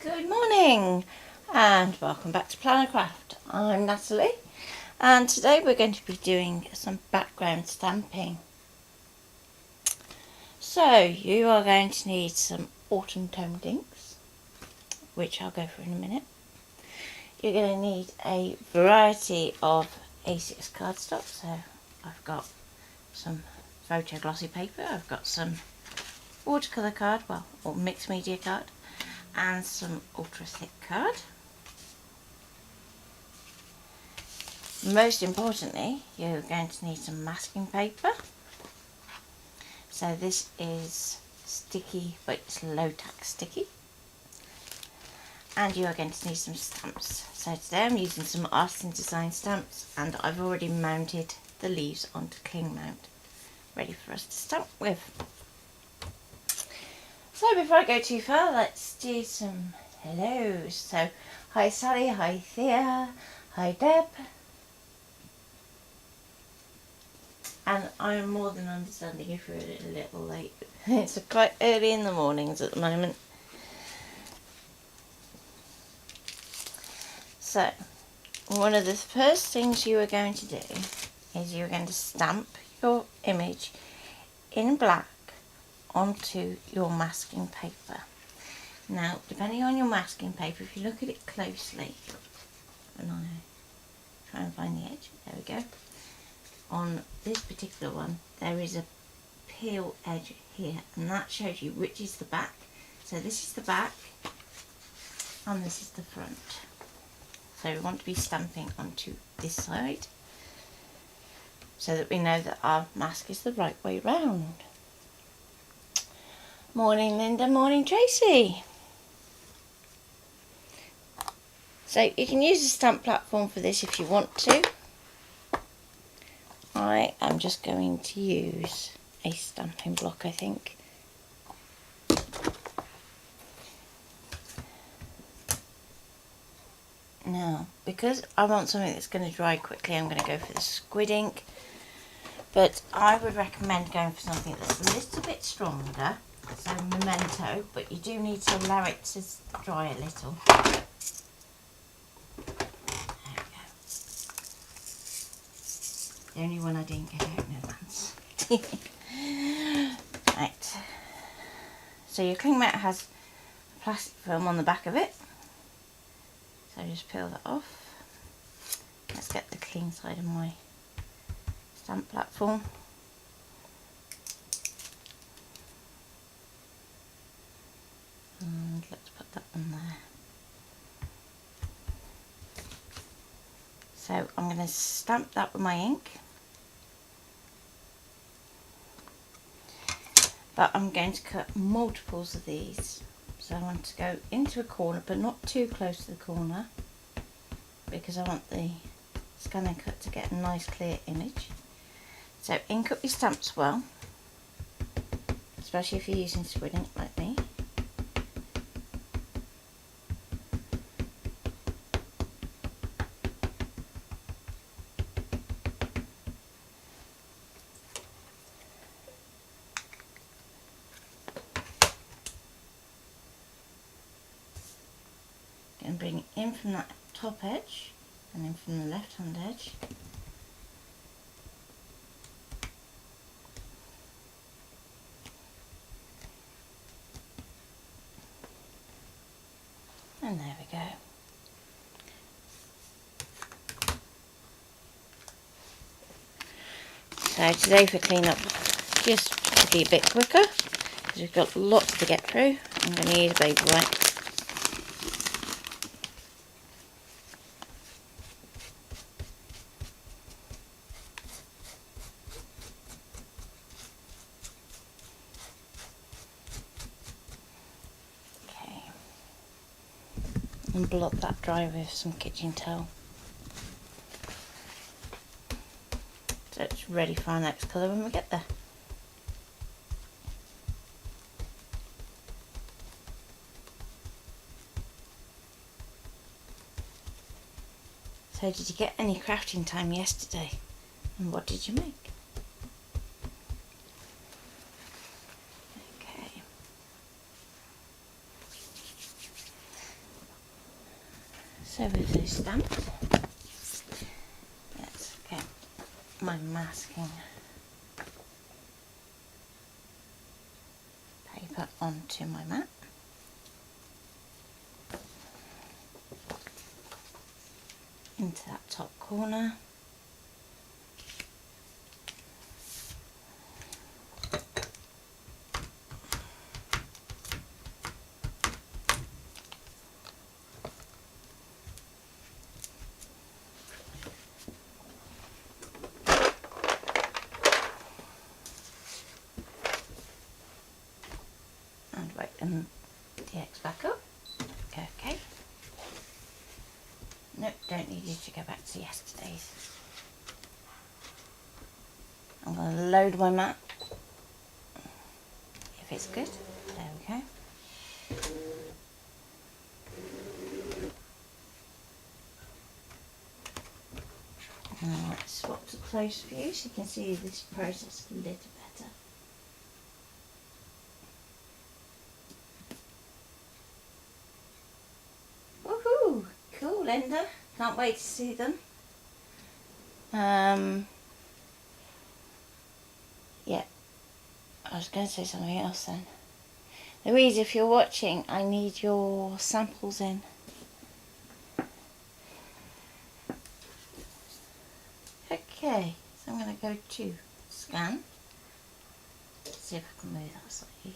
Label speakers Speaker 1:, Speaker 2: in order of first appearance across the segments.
Speaker 1: Good morning and welcome back to Planner Craft. I'm Natalie and today we're going to be doing some background stamping. So you are going to need some autumn toned inks, which I'll go through in a minute. You're going to need a variety of A6 cardstock, so I've got some photo glossy paper, I've got some watercolour card, or mixed media card, and some ultra thick card. Most importantly, you're going to need some masking paper. So this is sticky, but it's low tack sticky. And you are going to need some stamps. So today I'm using some Artisan Design stamps, and I've already mounted the leaves onto cling mount, ready for us to stamp with. So before I go too far, let's do some hellos. So hi Sally, hi Thea, hi Deb. And I'm more than understanding if you're a little late. It's quite early in the mornings at the moment. So, one of the first things you are going to do is you're going to stamp your image in black onto your masking paper. Now, depending on your masking paper, if you look at it closely, and I try and find the edge, there we go. On this particular one, there is a peel edge here, and that shows you which is the back. So this is the back, and this is the front. So we want to be stamping onto this side, so that we know that our mask is the right way round. Morning Linda, morning Tracy. So you can use a stamp platform for this if you want to. I am just going to use a stamping block, I think. Now, because I want something that's going to dry quickly, I'm going to go for the squid ink. But I would recommend going for something that's a little bit stronger, so Memento, but you do need to allow it to dry a little. The only one I didn't get out in advance. Right. So your cling mat has a plastic film on the back of it. So just peel that off. Let's get the clean side of my stamp platform. And let's put that on there. So I'm going to stamp that with my ink. But I'm going to cut multiples of these. So I want to go into a corner, but not too close to the corner, because I want the ScanNCut to get a nice clear image. So ink up your stamps well, especially if you're using squid ink like me. And bring it in from that top edge and in from the left hand edge. And there we go. So today for clean-up, just to be a bit quicker, because we've got lots to get through, I'm going to use a baby wipe. And blot that dry with some kitchen towel. So it's ready for our next colour when we get there. So did you get any crafting time yesterday? And what did you make? Okay. So with those stamps, let's get my masking paper onto my mat. Into that top corner. And widen the X back up. Okay. Nope, don't need you to go back to yesterday's. I'm going to load my mat, if it's good. There we go. Now let's swap to close view so you can see this process a little better. Woohoo! Cool, Linda. Can't wait to see them. Yeah, I was going to say something else then. Louise, if you're watching, I need your samples in. Okay, so I'm going to go to scan. See if I can move that slightly.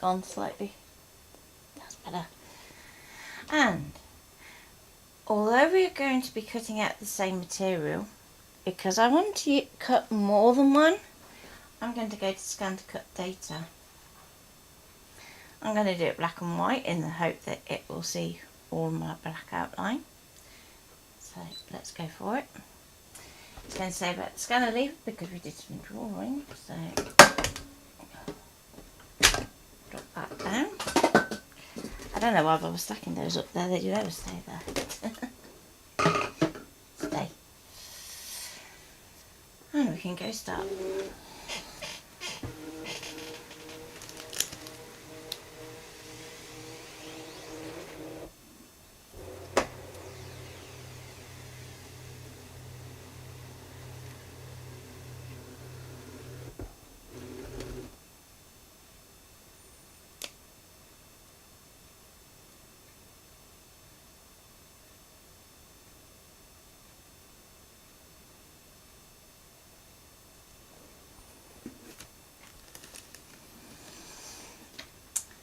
Speaker 1: Gone slightly. That's better. And although we are going to be cutting out the same material, because I want to cut more than one, I'm going to go to ScanNCut data. I'm going to do it black and white in the hope that it will see all my black outline. So let's go for it. It's going to say about the scanner leaf because we did some drawing. So drop that down. I don't know why I was stacking those up there. They do never stay there. Stay. And we can go start.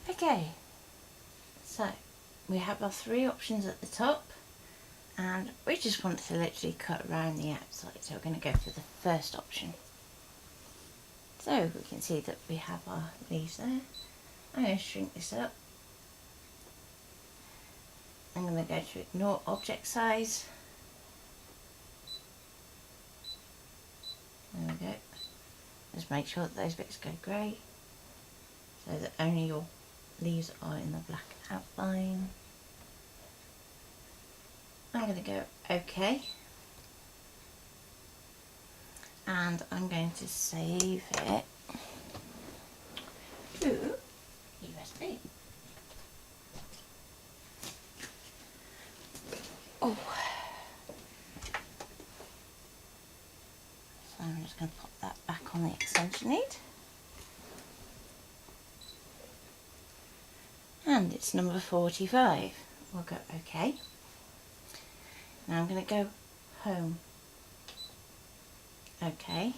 Speaker 1: Okay, so we have our three options at the top and we just want to literally cut around the outside, so we're going to go for the first option. So we can see that we have our leaves there. I'm going to shrink this up. I'm going to go to ignore object size. There we go. Just make sure that those bits go grey so that only your leaves are in the black outline. I'm going to go OK, and I'm going to save it to USB. Oh, so I'm just going to pop that back on the extension lead. And it's number 45. We'll go OK. Now I'm going to go home. OK.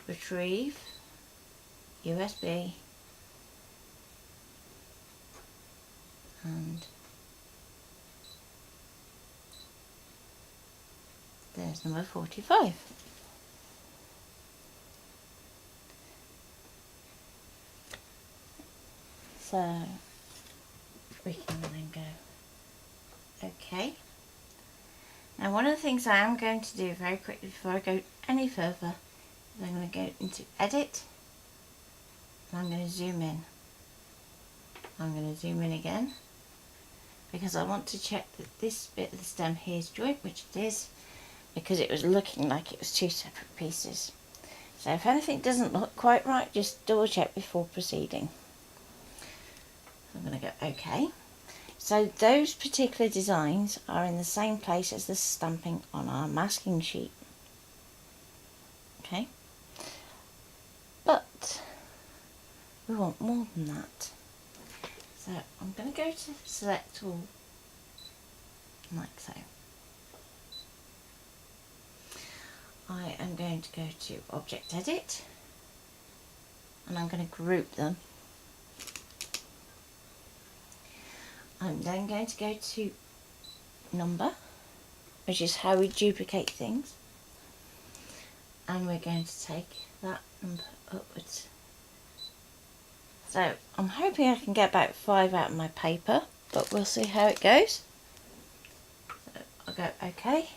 Speaker 1: Retrieve. USB. And there's number 45. So we can then go OK. Now one of the things I am going to do very quickly before I go any further is I'm going to go into edit and I'm going to zoom in. I'm going to zoom in again because I want to check that this bit of the stem here is joint, which it is, because it was looking like it was two separate pieces. So if anything doesn't look quite right, just double check before proceeding. I'm going to go OK. So those particular designs are in the same place as the stamping on our masking sheet. Okay, but we want more than that. So I'm going to go to select all, like so. I am going to go to Object Edit, and I'm going to group them. I'm then going to go to Number, which is how we duplicate things, and we're going to take that number upwards. So I'm hoping I can get about 5 out of my paper, but we'll see how it goes. So I'll go OK.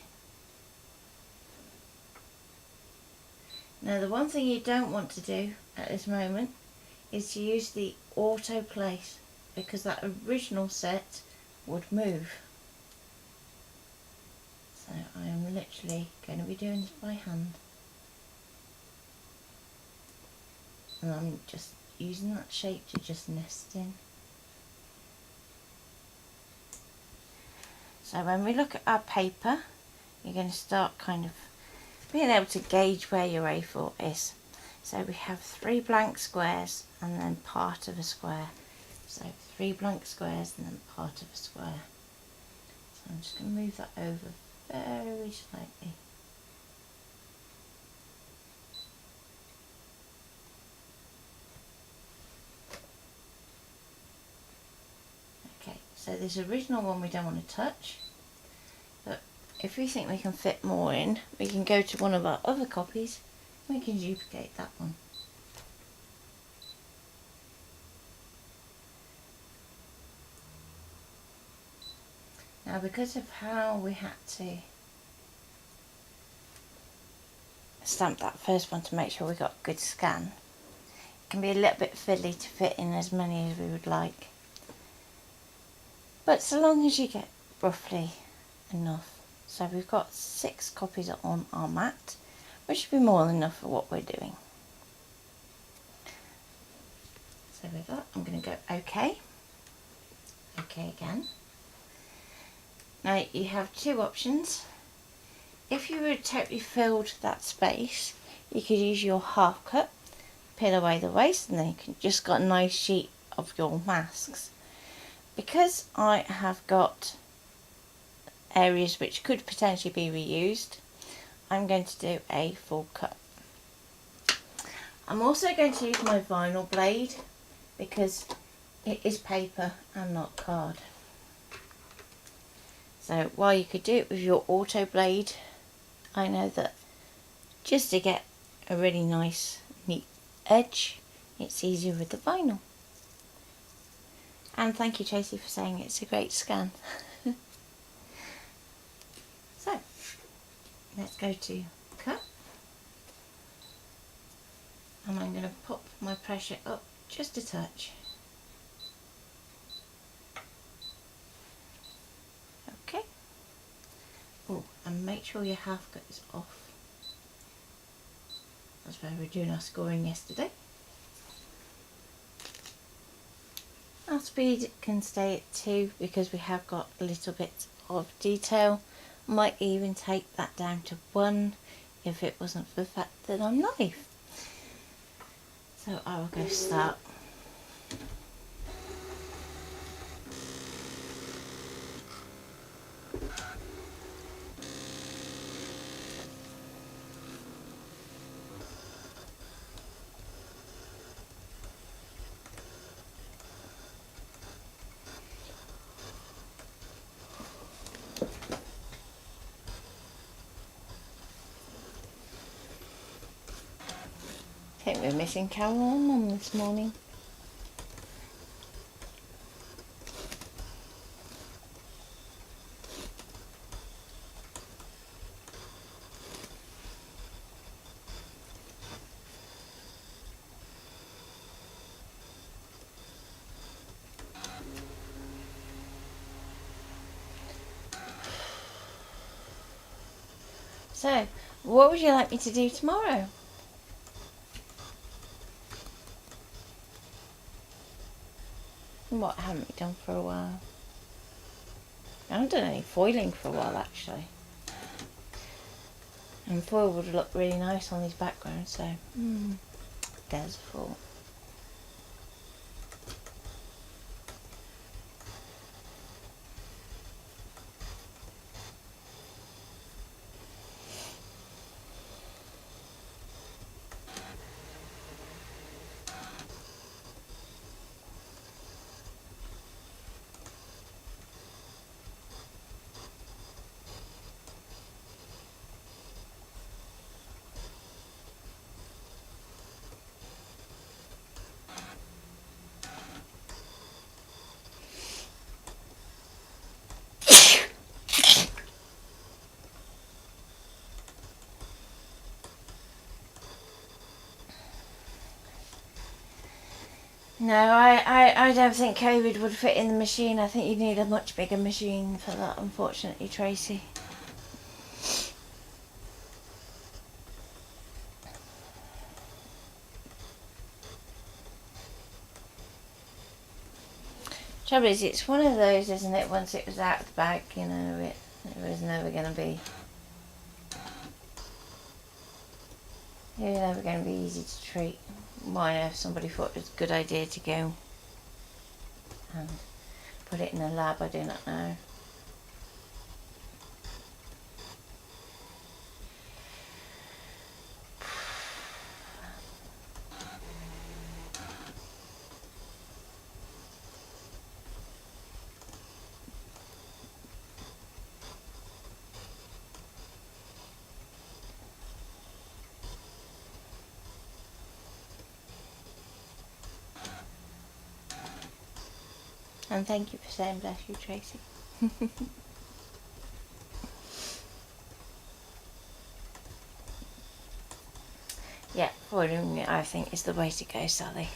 Speaker 1: Now the one thing you don't want to do at this moment is to use the auto place, because that original set would move. So I am literally going to be doing this by hand, and I'm just using that shape to just nest in. So when we look at our paper, you're going to start kind of being able to gauge where your A4 is. So we have 3 blank squares and then part of a square. So 3 blank squares and then part of a square. So I'm just going to move that over very slightly. Okay, so this original one we don't want to touch, but if we think we can fit more in, we can go to one of our other copies and we can duplicate that one. Now, because of how we had to stamp that first one to make sure we got a good scan, it can be a little bit fiddly to fit in as many as we would like. But so long as you get roughly enough. So we've got 6 copies on our mat, which should be more than enough for what we're doing. So with that, I'm going to go OK. OK again. Now you have 2 options. If you had totally filled that space, you could use your half cut, peel away the waste, and then you can just got a nice sheet of your masks. Because I have got areas which could potentially be reused, I'm going to do a full cut. I'm also going to use my vinyl blade because it is paper and not card. So while you could do it with your auto blade, I know that just to get a really nice neat edge, it's easier with the vinyl. And thank you, Tracy, for saying it's a great scan. So let's go to cut, and I'm going to pop my pressure up just a touch. Okay. Oh, and make sure your half cut is off. That's where we were doing our scoring yesterday. Our speed can stay at 2 because we have got a little bit of detail. Might even take that down to 1 if it wasn't for the fact that I'm live. So I will go start. I think we're missing Carol and Mum this morning. So, what would you like me to do tomorrow? What haven't we done for a while? I haven't done any foiling for a while actually. And foil would look really nice on these backgrounds, so there's foil. No, I don't think COVID would fit in the machine. I think you'd need a much bigger machine for that, unfortunately, Tracy. Trouble is, it's one of those, isn't it? Once it was out of the bag, you know, it was never going to be. It was never going to be easy to treat. Why, if somebody thought it was a good idea to go and put it in a lab, I do not know. And thank you for saying bless you, Tracy. Yeah, foiling it, I think, is the way to go, Sally.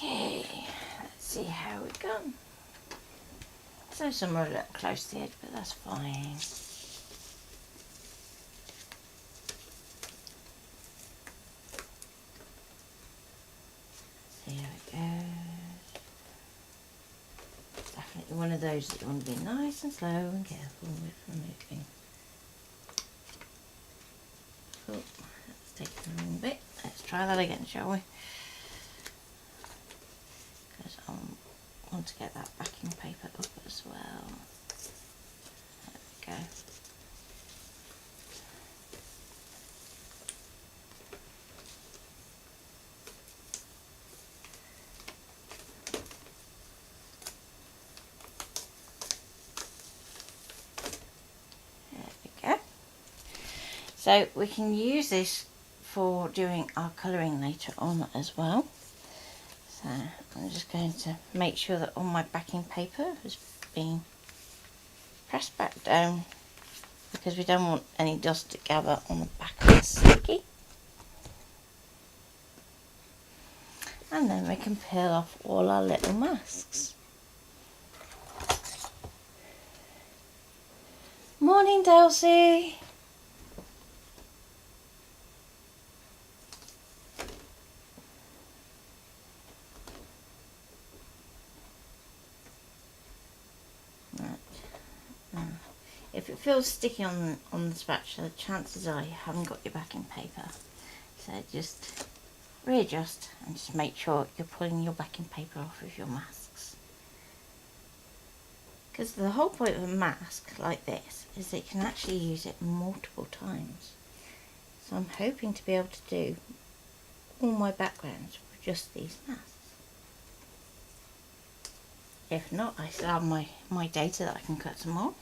Speaker 1: Okay, let's see how we go. So some are a little close to the edge, but that's fine. See how it goes. It's definitely one of those that you want to be nice and slow and careful with removing. Oh, that's taken the wrong bit. Let's try that again, shall we? Because I want to get that backing paper up as well. There we go. So we can use this for doing our colouring later on as well. So I'm just going to make sure that all my backing paper has been pressed back down, because we don't want any dust to gather on the back of the sticky. And then we can peel off all our little masks. Morning, Delcy. If it feels sticky on the spatula, chances are you haven't got your backing paper. So just readjust and just make sure you're pulling your backing paper off of your masks. Because the whole point of a mask like this is that you can actually use it multiple times. So I'm hoping to be able to do all my backgrounds with just these masks. If not, I still have my data that I can cut some more.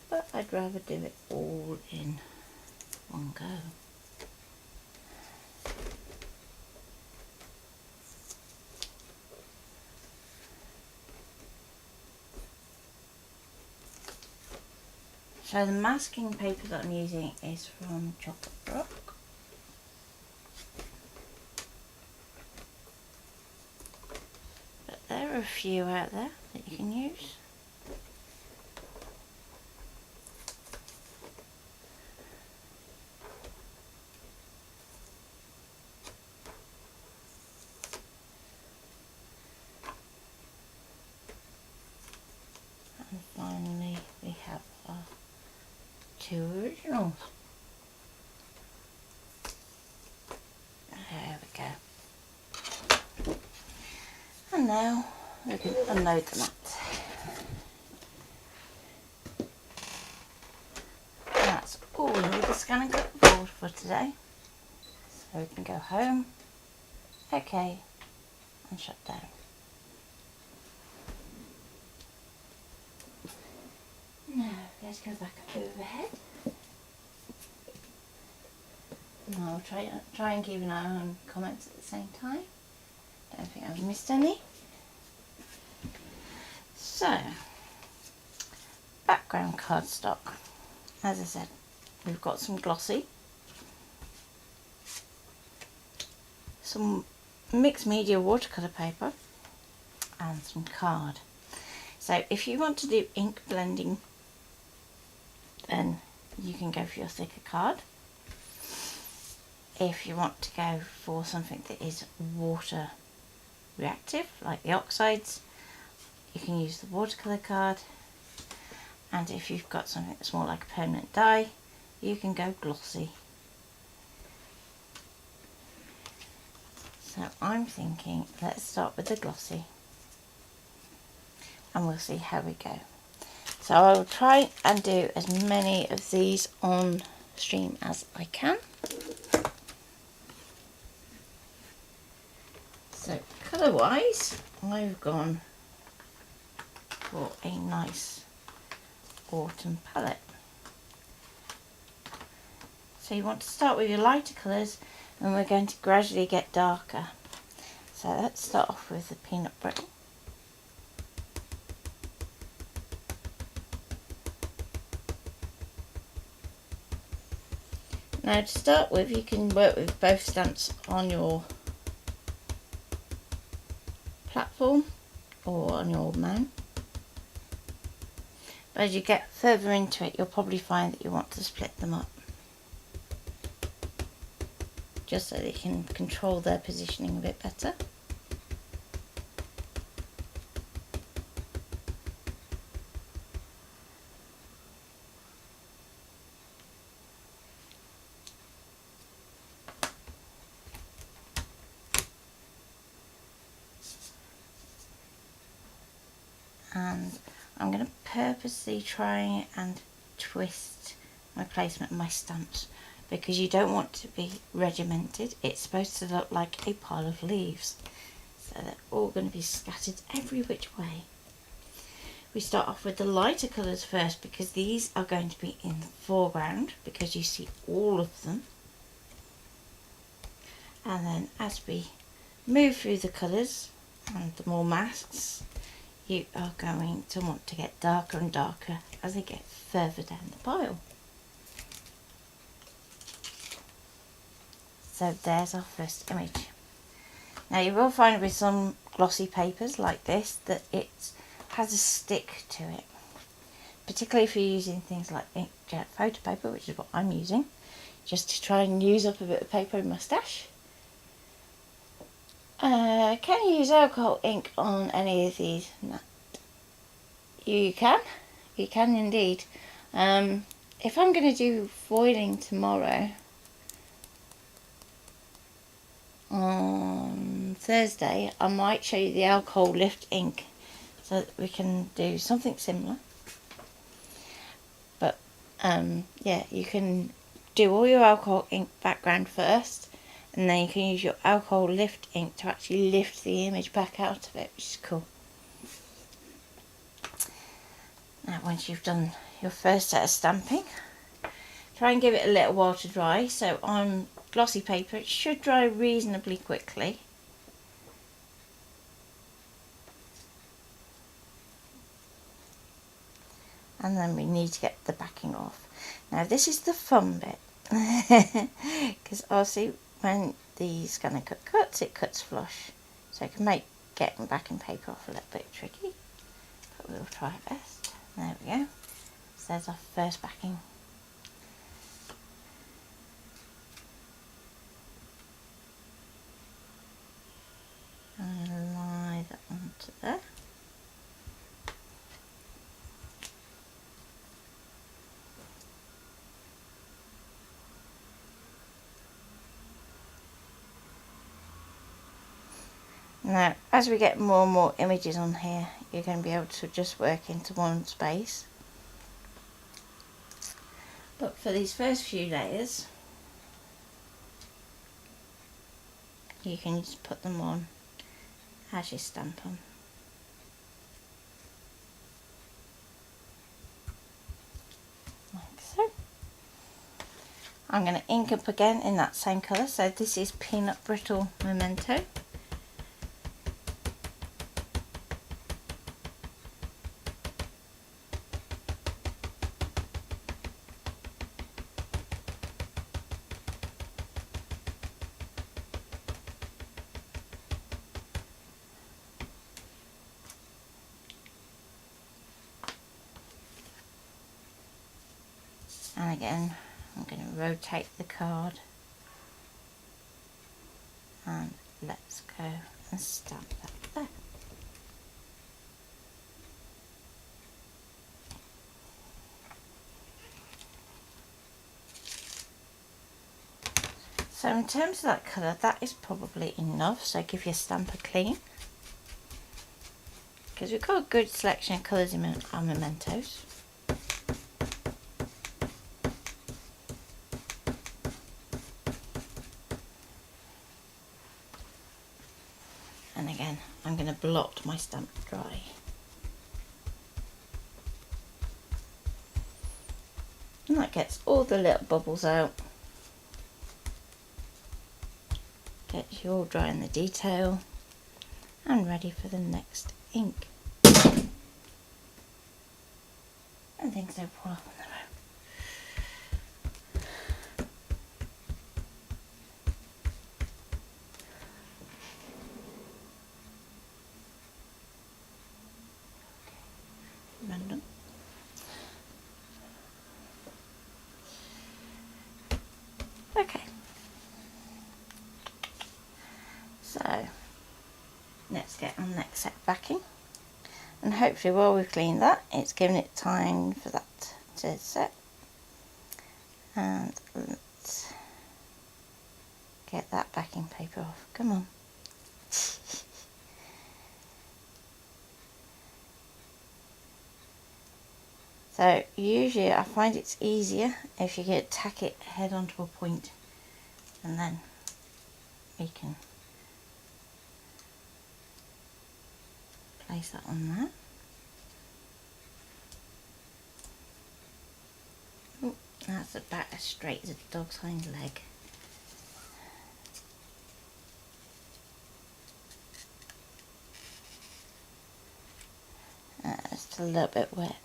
Speaker 1: But I'd rather do it all in one go. So the masking paper that I'm using is from Chocolate Rock. But there are a few out there that you can use. And finally we have our 2 originals. There we go. And now we can unload the mat. That's all we need the ScanNCut board for today. So we can go home, OK, and shut down. Now let's go back overhead. And I'll try and keep an eye on comments at the same time. Don't think I've missed any. So, background cardstock. As I said, we've got some glossy, some mixed media watercolour paper, and some card. So if you want to do ink blending, then you can go for your thicker card. If you want to go for something that is water reactive, like the oxides, you can use the watercolour card. And if you've got something that's more like a permanent dye, you can go glossy. So I'm thinking, let's start with the glossy and we'll see how we go. So I will try and do as many of these on stream as I can. So colour wise, I've gone for a nice autumn palette. So you want to start with your lighter colours and we're going to gradually get darker. So let's start off with the peanut brittle. Now to start with, you can work with both stamps on your platform or on your mount. But as you get further into it, you'll probably find that you want to split them up, just so that you can control their positioning a bit better. And I'm going to purposely try and twist my placement of my stamps, because you don't want to be regimented. It's supposed to look like a pile of leaves, so they're all going to be scattered every which way. We start off with the lighter colours first, because these are going to be in the foreground, because you see all of them. And then as we move through the colours and the more masks, you are going to want to get darker and darker as they get further down the pile. So there's our first image. Now you will find with some glossy papers like this that it has a stick to it, particularly if you're using things like inkjet photo paper, which is what I'm using, just to try and use up a bit of paper in my stash. Can you use alcohol ink on any of these? No. You can indeed. If I'm going to do foiling tomorrow, on Thursday, I might show you the alcohol lift ink so that we can do something similar. But yeah, you can do all your alcohol ink background first, and then you can use your alcohol lift ink to actually lift the image back out of it, which is cool. Now once you've done your first set of stamping, try and give it a little while to dry. So on glossy paper it should dry reasonably quickly. And then we need to get the backing off. Now this is the fun bit, because obviously when the ScanNCut cuts, it cuts flush, so it can make getting backing paper off a little bit tricky, but we'll try our best. There we go. So there's our first backing. I'm going to lie that onto there. Now, as we get more and more images on here, you're going to be able to just work into one space. But for these first few layers, you can just put them on as you stamp them. Like so. I'm going to ink up again in that same colour. So this is Peanut Brittle Memento. And again, I'm going to rotate the card, and let's go and stamp that there. So in terms of that colour, that is probably enough, so give your stamper clean, because we've got a good selection of colours in our mementos. And again, I'm going to blot my stamp dry. And that gets all the little bubbles out. Gets you all dry in the detail and ready for the next ink. And things don't fall off on their own. Random. Okay. So let's get on the next set of backing, and hopefully while we've cleaned that, it's given it time for that to set. And let's get that backing paper off. Come on. So usually I find it's easier if you get tack it head onto a point, and then we can place that on there. Oh, that's about as straight as a dog's hind leg. It's a little bit wet.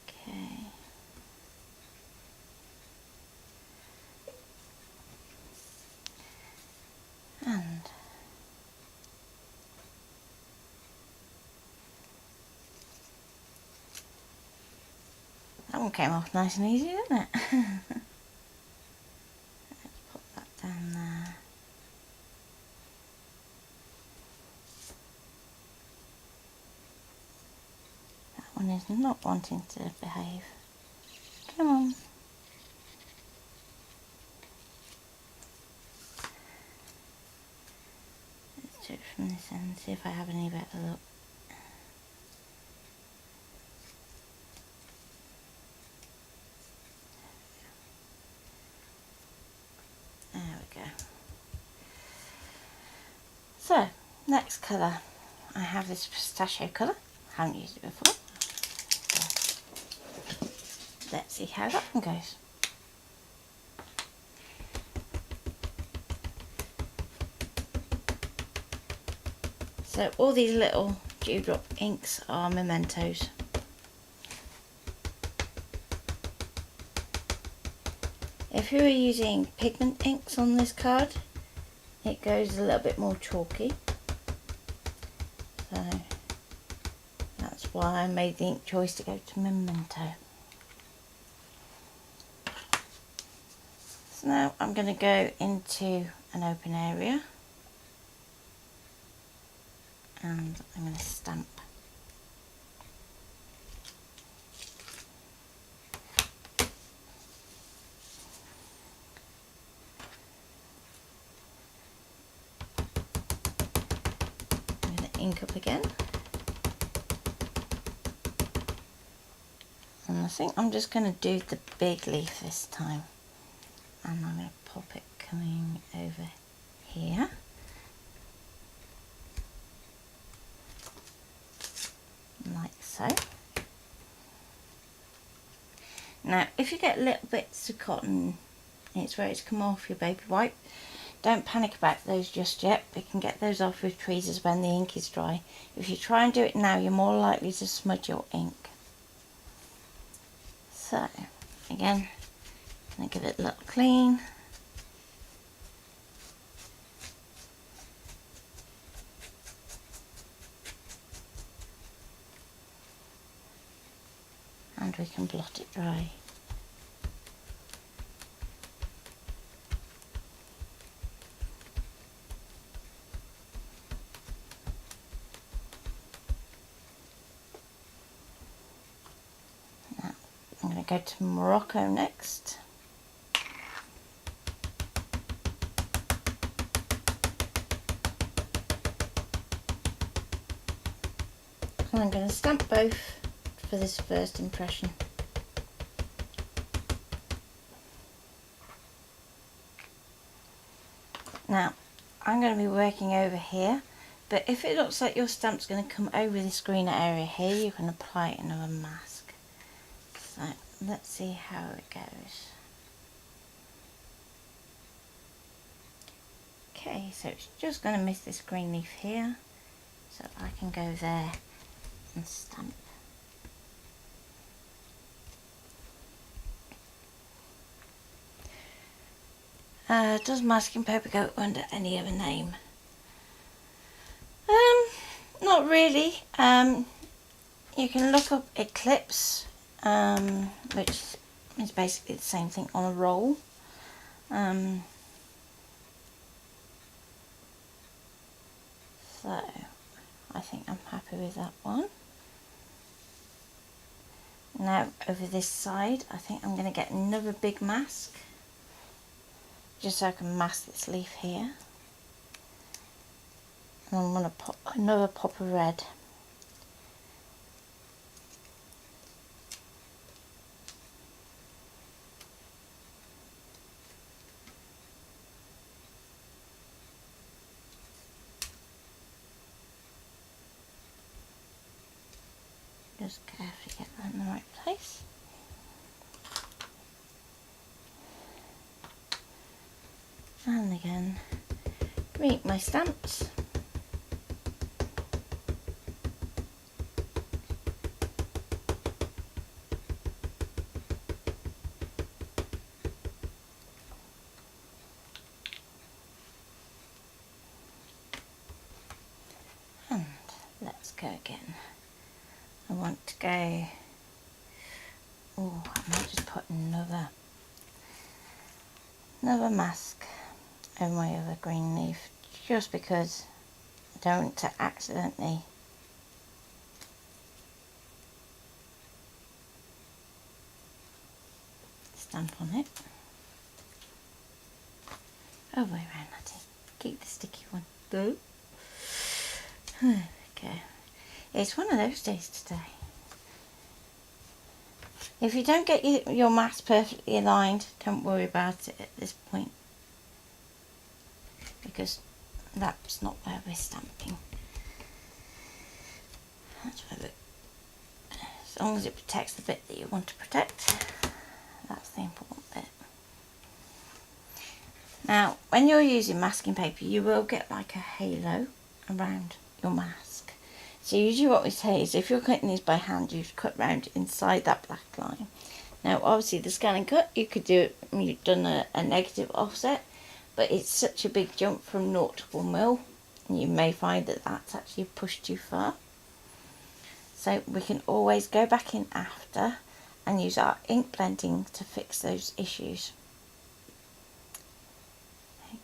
Speaker 1: Okay. And that one came off nice and easy, didn't it? Let's put that down there. That one is not wanting to behave. Come on. Let's do it from this end, see if I have any better luck. So, next colour, I have this pistachio colour. I haven't used it before. So, let's see how that one goes. So all these little dewdrop inks are mementos. If you were using pigment inks on this card, it goes a little bit more chalky. So that's why I made the ink choice to go to memento. So now I'm going to go into an open area and I'm going to stamp. I'm going to ink up again. And I think I'm just going to do the big leaf this time. And I'm going to pop it coming over here. Like so. Now if you get little bits of cotton, it's ready to come off your baby wipe, don't panic about those just yet. We can get those off with tweezers when the ink is dry. If you try and do it now, you're more likely to smudge your ink. So again, I'm going to give it a little clean. And we can blot it dry. Now I'm going to go to Morocco next. And I'm going to stamp both for this first impression. Now I'm going to be working over here, but if it looks like your stamp's going to come over this greener area here, you can apply another mask. So let's see how it goes. Okay, so it's just going to miss this green leaf here, so I can go there and stamp. Does masking paper go under any other name? Not really. You can look up Eclipse, which is basically the same thing on a roll. So I think I'm happy with that one. Now over this side, I think I'm going to get another big mask, just so I can mask this leaf here. And I'm going to pop another pop of red. Just carefully get that in the right place. And again, meet my stamps. And let's go again. I want to go, oh, I might just put another mask over my other green leaf, just because I don't want to accidentally stamp on it. Oh, way around, Natty. Keep the sticky one. Go. Okay. It's one of those days today. If you don't get your mask perfectly aligned, don't worry about it at this point, because that's not where we're stamping. That's where we, as long as it protects the bit that you want to protect, that's the important bit. Now, when you're using masking paper, you will get like a halo around your mask. So usually what we say is if you're cutting these by hand, you cut round inside that black line. Now, obviously the ScanNCut, you could do it when you've done a negative offset, but it's such a big jump from 0 to 1 mil, and you may find that that's actually pushed too far. So we can always go back in after and use our ink blending to fix those issues.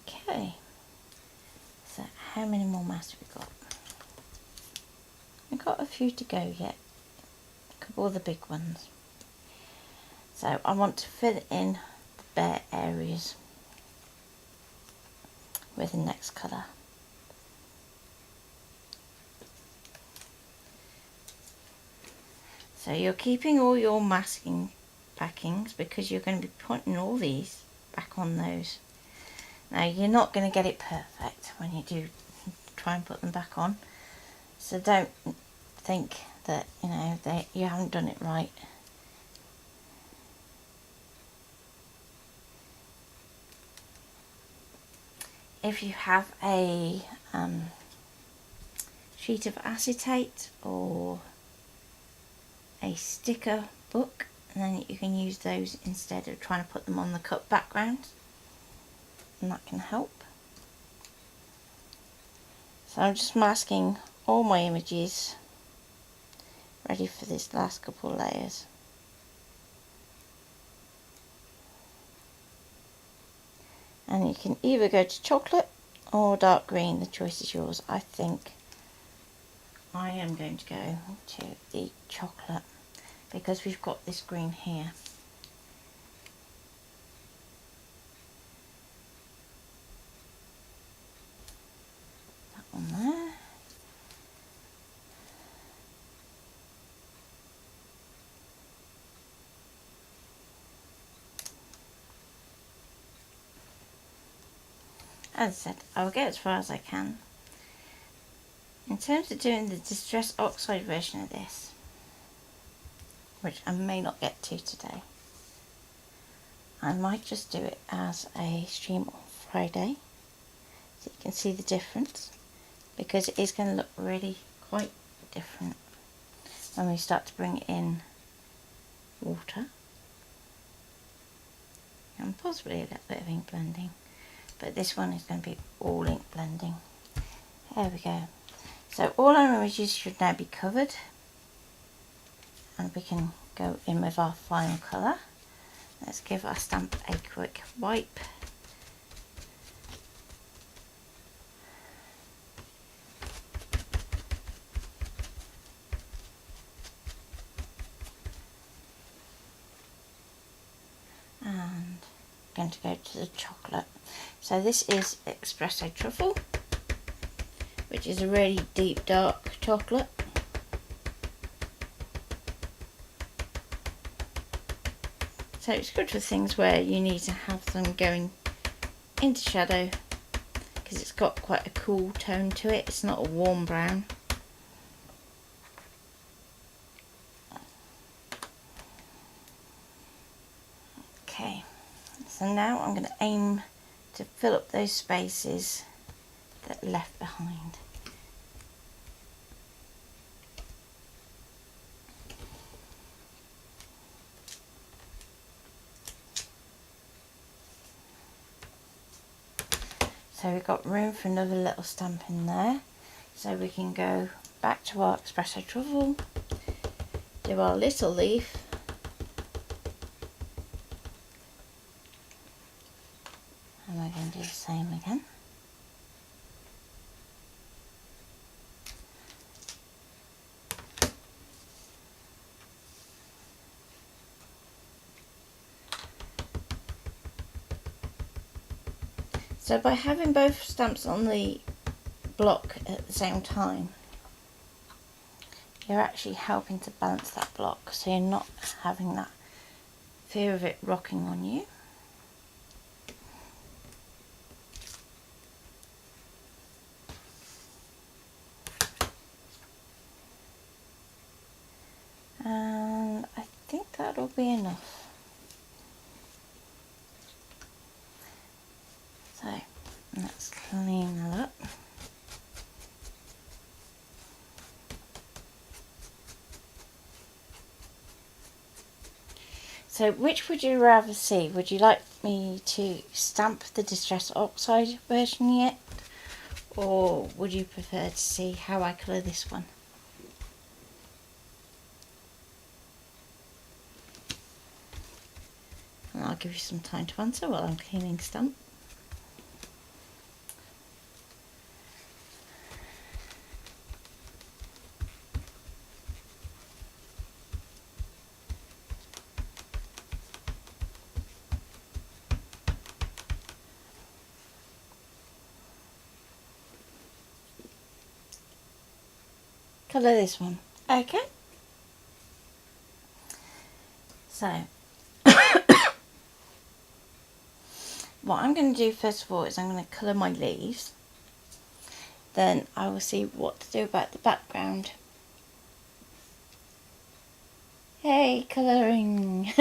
Speaker 1: Okay, so how many more masks have we got? We've got a few to go yet, a couple of the big ones. So I want to fill in the bare areas with the next colour. So you're keeping all your masking backings because you're going to be putting all these back on those. Now you're not going to get it perfect when you do try and put them back on, so don't think that you haven't done it right. If you have a sheet of acetate or a sticker book, and then you can use those instead of trying to put them on the cut background, and that can help. So I'm just masking all my images ready for this last couple of layers. And you can either go to chocolate or dark green, the choice is yours. I think I am going to go to the chocolate because we've got this green here. That one there. As I said, I'll get as far as I can. In terms of doing the Distress Oxide version of this, which I may not get to today, I might just do it as a stream on Friday so you can see the difference, because it is going to look really quite different when we start to bring in water and possibly a little bit of ink blending, but this one is going to be all ink blending. There we go. So all our images should now be covered, and we can go in with our final colour. Let's give our stamp a quick wipe. And I'm going to go to the chocolate. So this is Espresso Truffle, which is a really deep dark chocolate. So it's good for things where you need to have them going into shadow, because it's got quite a cool tone to it. It's not a warm brown. Okay, so now I'm going to aim to fill up those spaces that are left behind. So we've got room for another little stamp in there, so we can go back to our Espresso Truffle, do our little leaf, and we're going to do the same again. So by having both stamps on the block at the same time, you're actually helping to balance that block, so you're not having that fear of it rocking on you. that'll be enough. So let's clean that up. So which would you rather see? Would you like me to stamp the Distress Oxide version yet? Or would you prefer to see how I colour this one? And I'll give you some time to answer while I'm cleaning stamp. Colour this one. Okay. So what I'm going to do first of all is I'm going to colour my leaves. Then I will see what to do about the background. Hey, colouring!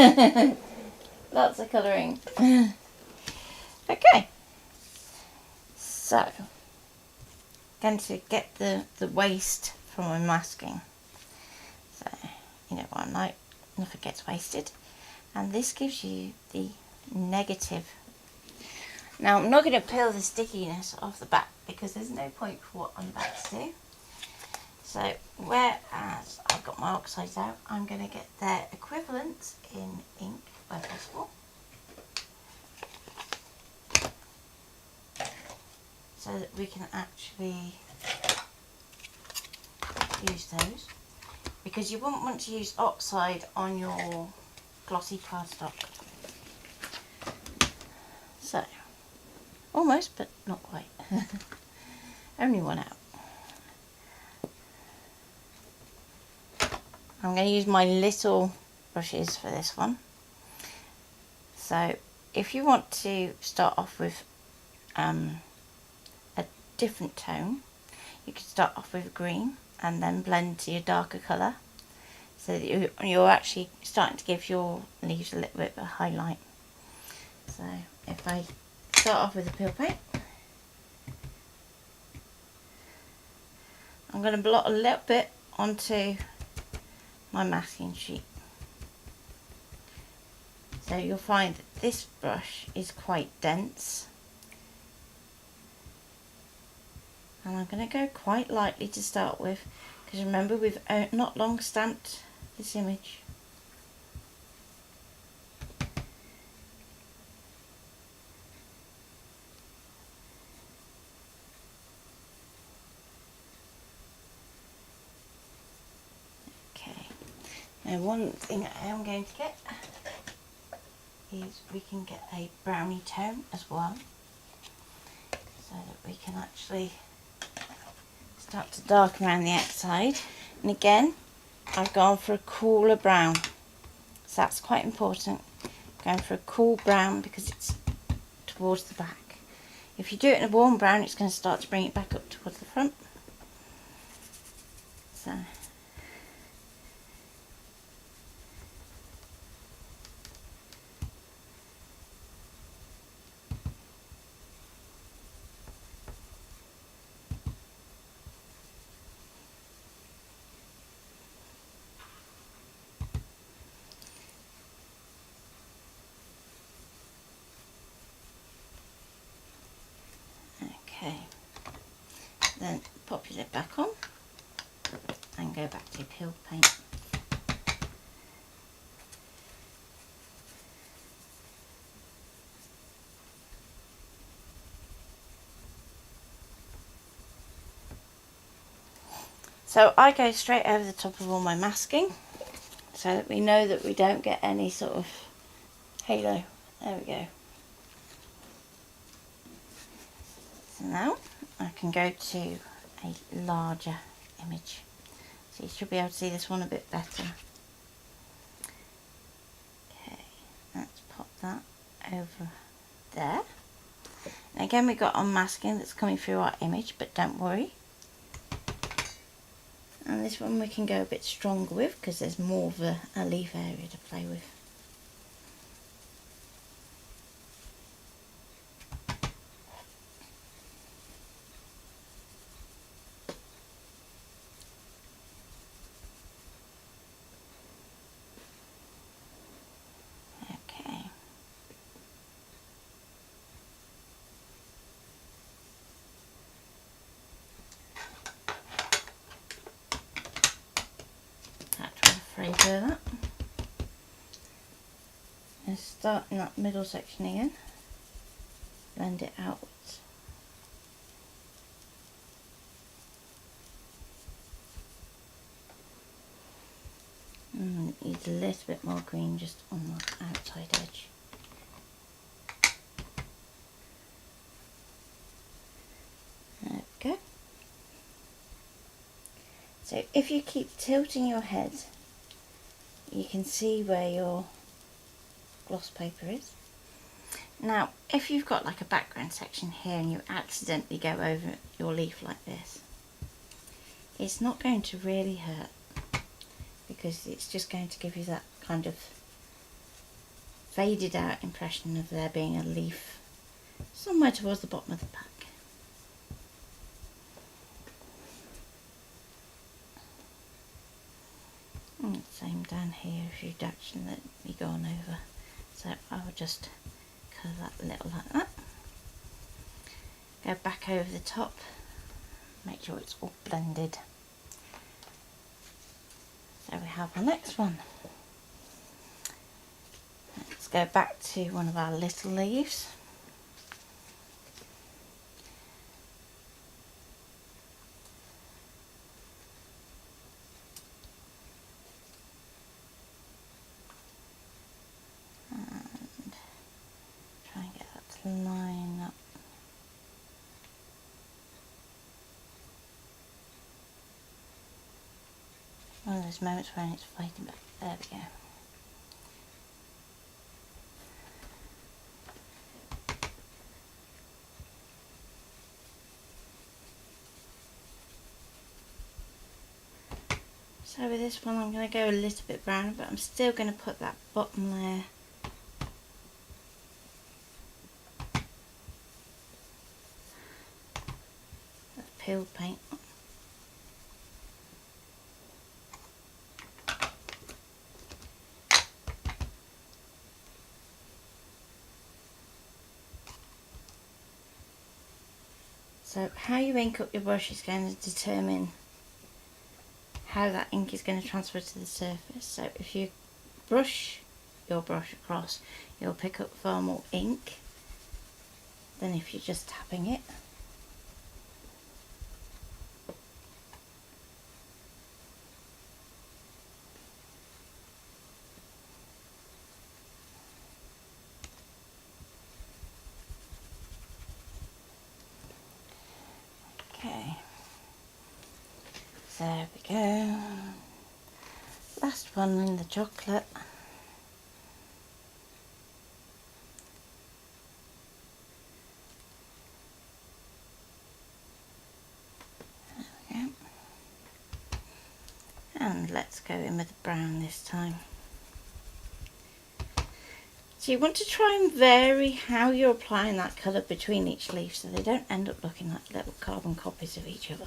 Speaker 1: Lots of colouring. Okay. So, going to get the waste from my masking. So, you know what I'm like, nothing gets wasted. And this gives you the negative. Now I'm not going to peel the stickiness off the back because there's no point for what I'm about to do. So whereas I've got my oxides out, I'm going to get their equivalents in ink where possible. So that we can actually use those. Because you wouldn't want to use oxide on your glossy cardstock. So, almost, but not quite. Only one out. I'm going to use my little brushes for this one. So, if you want to start off with a different tone, you could start off with green and then blend to your darker colour, so that you're actually starting to give your leaves a little bit of a highlight. So if I start off with a peel paint, I'm going to blot a little bit onto my masking sheet. So you'll find that this brush is quite dense. And I'm going to go quite lightly to start with, because remember we've not long stamped this image. Okay, now one thing I am going to get is we can get a brownie tone as well, so that we can actually start to darken around the outside. And again, I've gone for a cooler brown, so that's quite important. Going for a cool brown because it's towards the back. If you do it in a warm brown, it's going to start to bring it back up towards the front. So okay, then pop your lid back on and go back to your peel paint. So I go straight over the top of all my masking, so that we know that we don't get any sort of halo. There we go. So now I can go to a larger image. So you should be able to see this one a bit better. Okay, let's pop that over there. And again, we've got our masking that's coming through our image, but don't worry. And this one we can go a bit stronger with because there's more of a leaf area to play with. Okay. Free that. And start in that middle section again, blend it outwards. And it needs a little bit more green just on the outside edge. There we go. So if you keep tilting your head, you can see where your gloss paper is. Now, if you've got like a background section here and you accidentally go over your leaf like this, it's not going to really hurt because it's just going to give you that kind of faded out impression of there being a leaf somewhere towards the bottom of the pack. And same down here if you'd actually let me go on over. So I will just colour that a little like that. Go back over the top, make sure it's all blended. So we have our next one. Let's go back to one of our little leaves. And try and get that to line up. One of those moments when it's fading back. There we go. So with this one I'm going to go a little bit brown, but I'm still going to put that bottom layer of peeled paint on. So how you ink up your brush is going to determine how that ink is going to transfer to the surface. So if you brush your brush across, you'll pick up far more ink than if you're just tapping it. Okay, so there we go. Last one in the chocolate. There we go. And let's go in with the brown this time. So you want to try and vary how you're applying that colour between each leaf so they don't end up looking like little carbon copies of each other.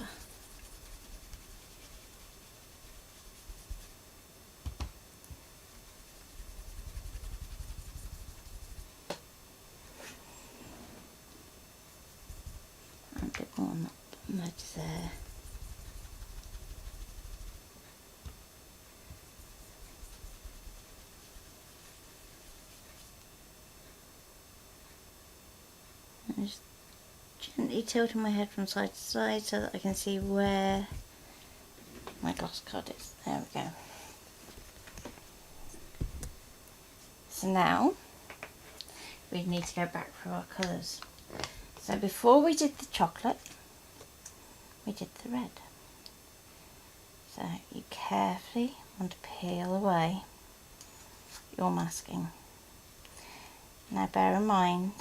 Speaker 1: And a bit more on that bottom edge there. I'm just gently tilting my head from side to side so that I can see where my gloss card is. There we go. So now we need to go back through our colours. So before we did the chocolate, we did the red. So you carefully want to peel away your masking. Now bear in mind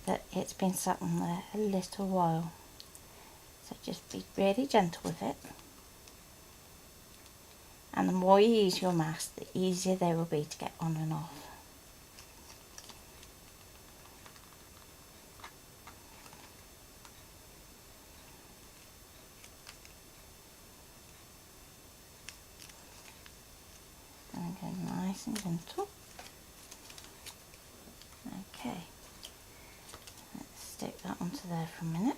Speaker 1: that it's been sat on there a little while, so just be really gentle with it And the more you use your mask, the easier they will be to get on and off. And go nice and gentle. Okay, let's stick that onto there for a minute.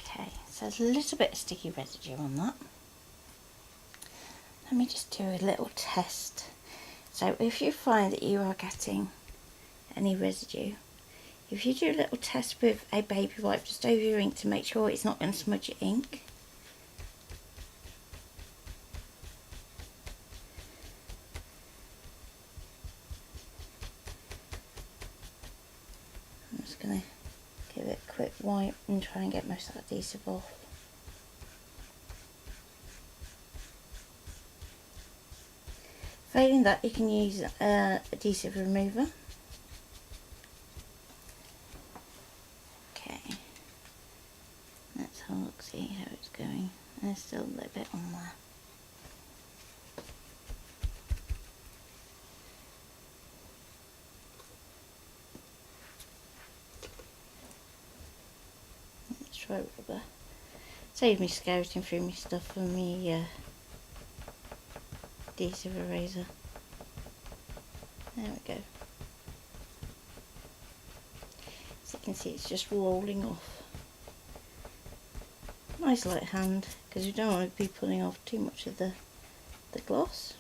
Speaker 1: Okay, so there's a little bit of sticky residue on that. Let me just do a little test. So if you find that you are getting any residue, if you do a little test with a baby wipe just over your ink to make sure it's not going to smudge your ink. I'm just going to give it a quick wipe and try and get most of that adhesive off. Failing that, you can use adhesive remover. Okay, let's have a look, see how it's going. There's still a little bit on there. Let's try rubber. Save me scouting through my stuff and me adhesive eraser. There we go. As you can see, it's just rolling off. Nice light hand, because you don't want to be pulling off too much of the gloss.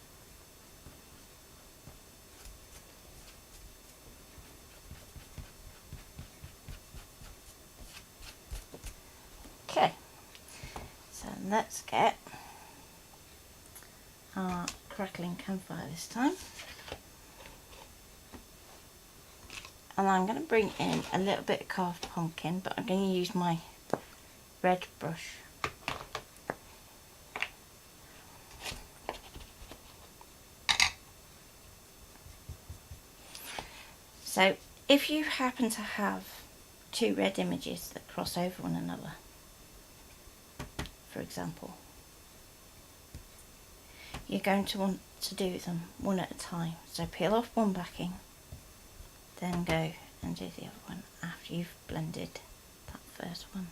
Speaker 1: Okay, so let's get our crackling campfire this time. And I'm going to bring in a little bit of carved pumpkin, but I'm going to use my red brush. So if you happen to have two red images that cross over one another, for example, you're going to want to do them one at a time. So peel off one backing, then go and do the other one after you've blended that first one.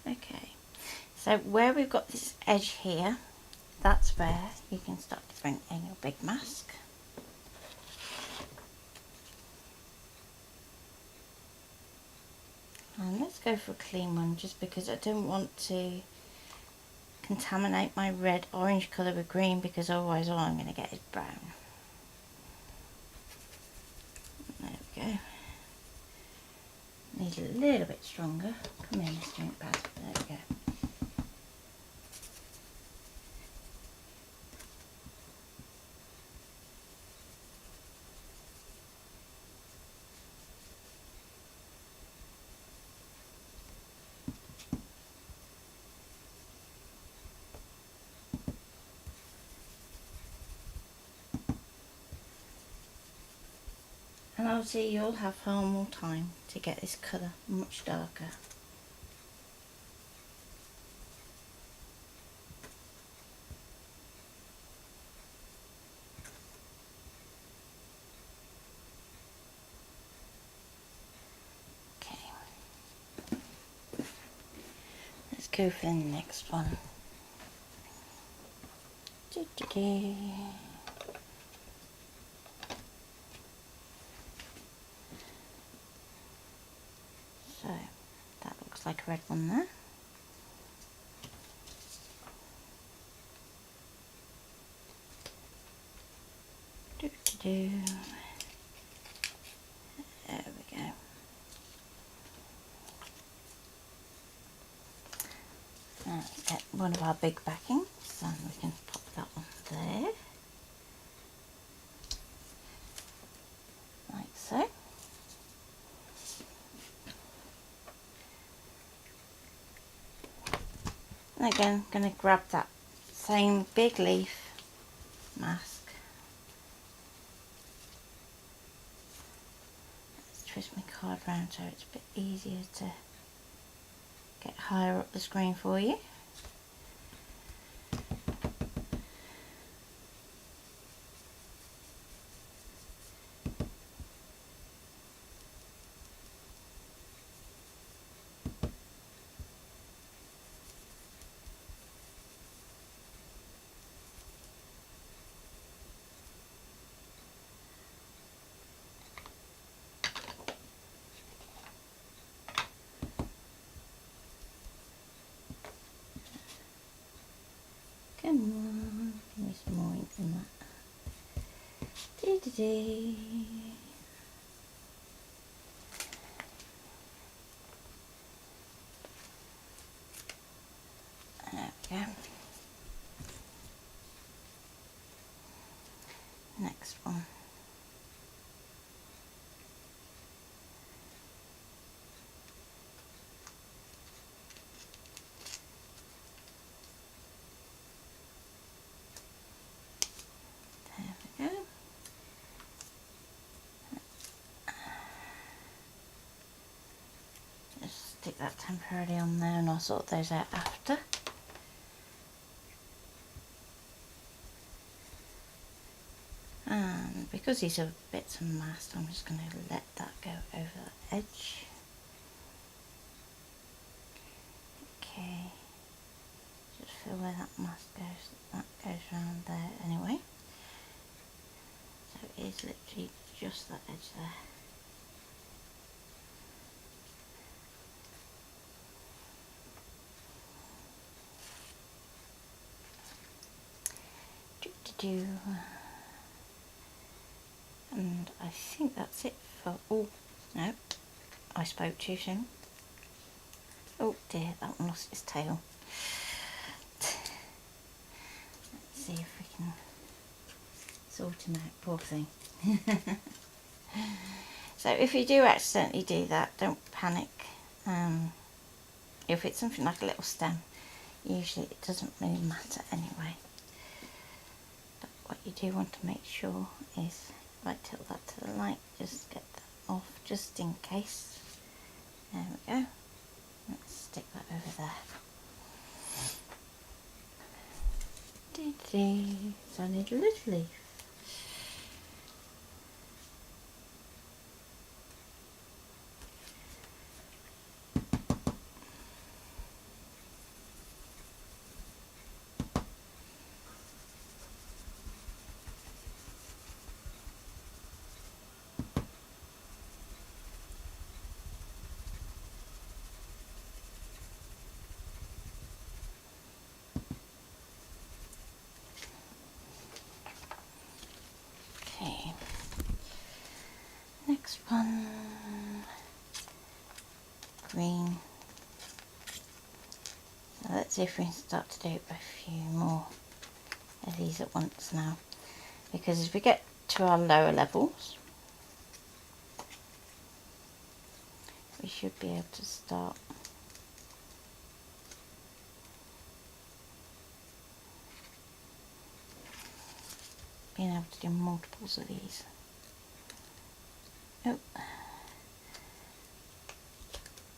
Speaker 1: Okay, so where we've got this edge here, that's where you can start to bring in your big mask. And let's go for a clean one, just because I don't want to contaminate my red orange colour with green, because otherwise all I'm going to get is brown. There we go. Need a little bit stronger. Come here, Mr. Ink Pad. There we go. And obviously you'll have far more time to get this colour much darker. Okay, let's go for the next one. So that looks like a red one there. There we go. Now let's get one of our big backings and we can pop that one there. Like so. And again, I'm going to grab that same big leaf mask. Let's twist my card round so it's a bit easier to get higher up the screen for you. Come on, give me some more ink than that. Dee-dee-dee. There we go. Next one. There we go. Just stick that temporarily on there and I'll sort those out after. And because these are bits of mask, I'm just going to let that go over the edge. Okay, just feel where that mask goes. That goes around there anyway. So it is literally just that edge there. Do. And I think that's it for, oh no, I spoke too soon. Oh dear, that one lost its tail. Let's see if we can sort him out, poor thing. So if you do accidentally do that, don't panic. If it's something like a little stem, usually it doesn't really matter anyway. But what you do want to make sure is, if I tilt that to the light, just get that off just in case. There we go. Let's stick that over there. So I need a little leaf. Okay, next one, green. So let's see if we can start to do a few more of these at once now, because as we get to our lower levels, we should be able to start being able to do multiples of these. Oh,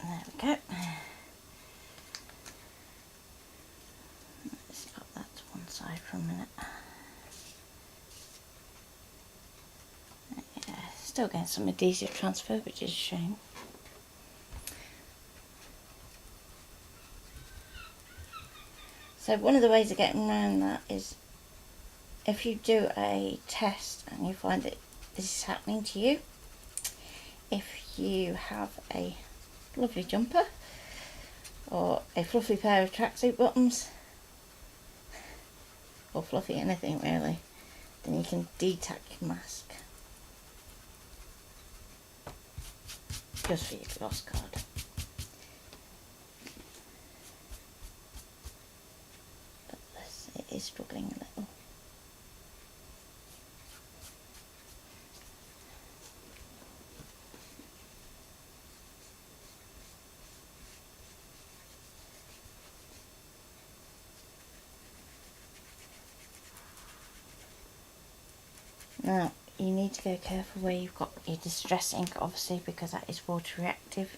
Speaker 1: there we go. Let's pop that to one side for a minute. Yeah, still getting some adhesive transfer, which is a shame. So one of the ways of getting around that is, if you do a test and you find that this is happening to you, if you have a lovely jumper or a fluffy pair of tracksuit bottoms, or fluffy anything really, then you can de-tack your mask just for your gloss card. But this, it is struggling a little. Now, you need to go careful where you've got your distress ink, obviously, because that is water reactive.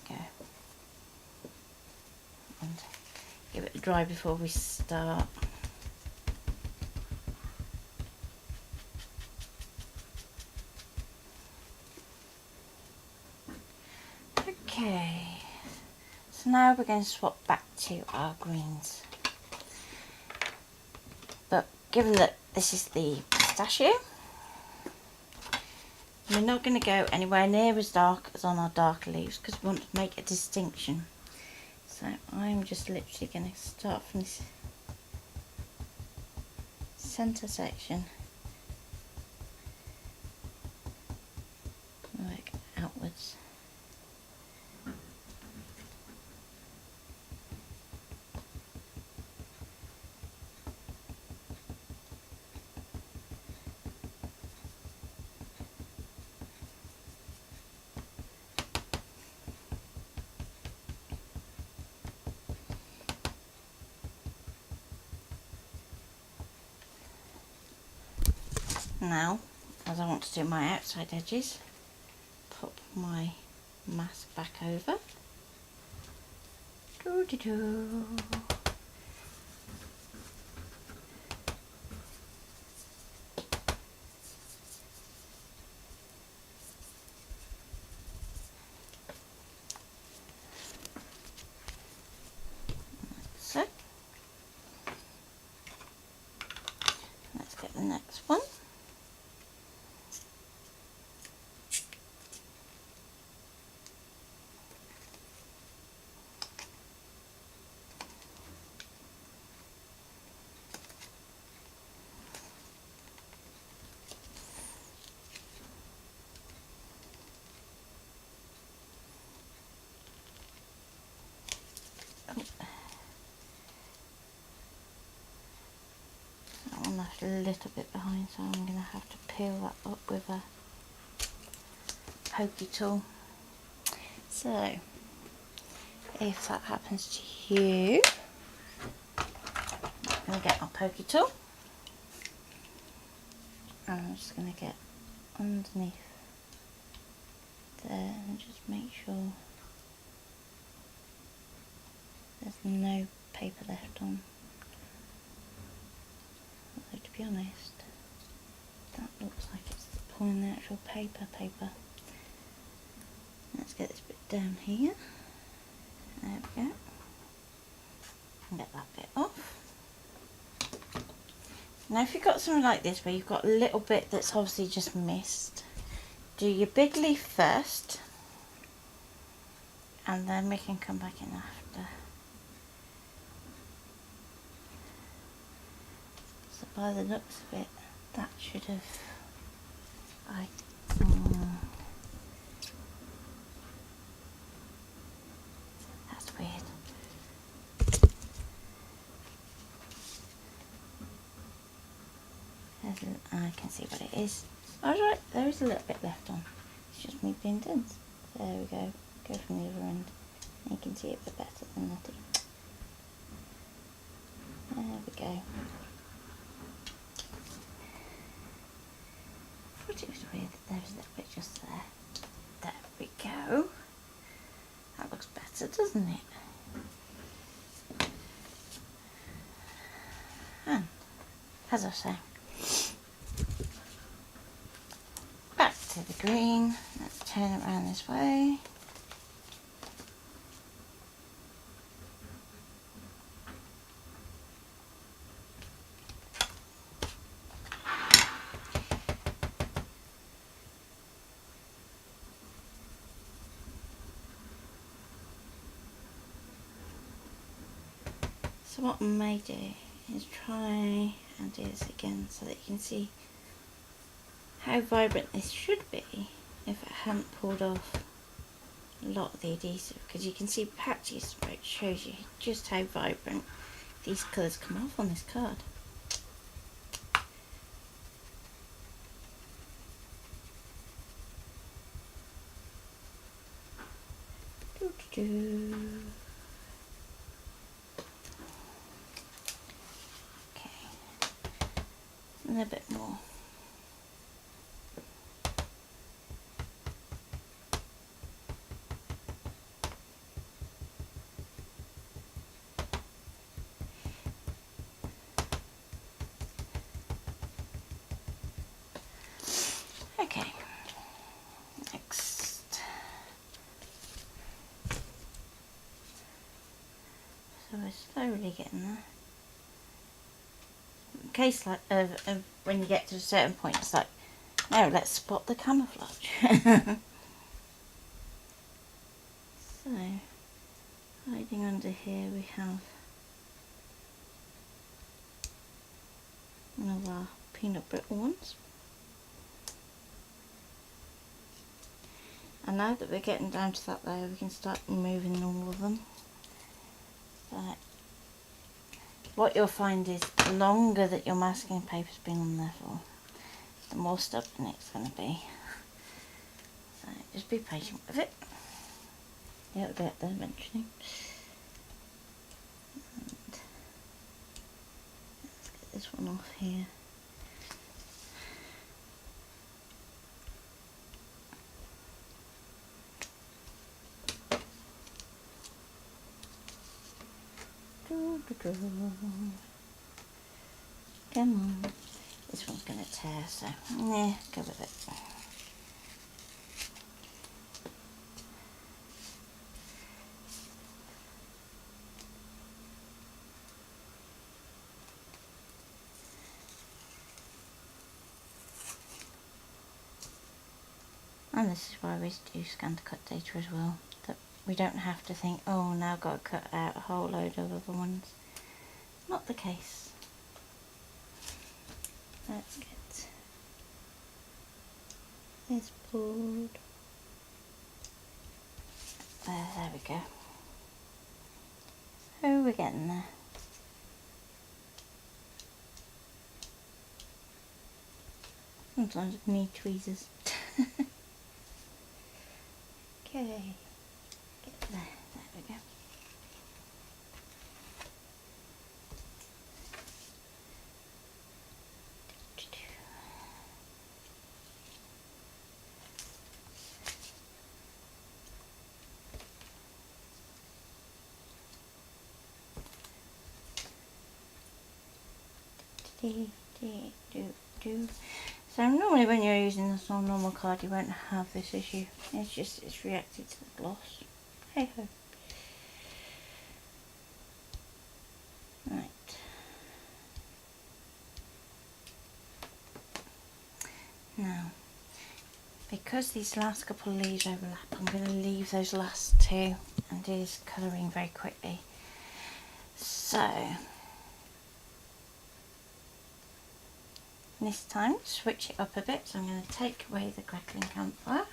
Speaker 1: Go. And give it a dry before we start. Okay, so now we're going to swap back to our greens. But given that this is the pistachio, we're not going to go anywhere near as dark as on our darker leaves because we want to make a distinction. So I'm just literally going to start from this centre section, work outwards. Now, as I want to do my outside edges, pop my mask back over. Doo-doo-doo. So, let's get the next one. That one left a little bit behind, so I'm going to have to peel that up with a pokey tool. So, if that happens to you, I'm going to get my pokey tool and I'm just going to get underneath there and just make sure there's no paper left on. Although, to be honest, that looks like it's pulling the actual paper. Let's get this bit down here. There we go. And get that bit off. Now if you've got something like this where you've got a little bit that's obviously just missed, do your big leaf first and then we can come back in after. So by the looks of it, that should have, that's weird. I can see what it is. Alright, there is a little bit left on. It's just me being dense. There we go. Go from the other end. You can see it a bit better than that. There we go. I thought it was weird that there was a little bit just there. There we go. That looks better, doesn't it? And, as I say, back to the green. Let's turn it around this way. So what I may do is try and do this again so that you can see how vibrant this should be if it hadn't pulled off a lot of the adhesive, because you can see patches where it shows you just how vibrant these colours come off on this card. Okay, And a bit more. Okay, next. So we're slowly getting there. In case like of when you get to a certain point, it's like, no, let's spot the camouflage. So, hiding under here we have one of our peanut brittle ones. And now that we're getting down to that layer, we can start removing all of them. So, what you'll find is the longer that your masking paper's been on there for, the more stubborn it's going to be. So just be patient with it. It'll get there eventually. And let's get this one off here. Come on. This one's going to tear, so yeah, go with it. And this is why we do ScanNCut data as well, that we don't have to think, oh, now I've got to cut out a whole load of other ones. Not the case. Let's get this board. There we go. So we're getting there. Sometimes I need tweezers. Okay, get there. There we go. So normally when you're using this on a normal card you won't have this issue. It's reacted to the gloss. Hey ho. Right. Now, because these last couple of leaves overlap, I'm going to leave those last two and do this colouring very quickly. So, this time switch it up a bit, so I'm going to take away the crackling campfire.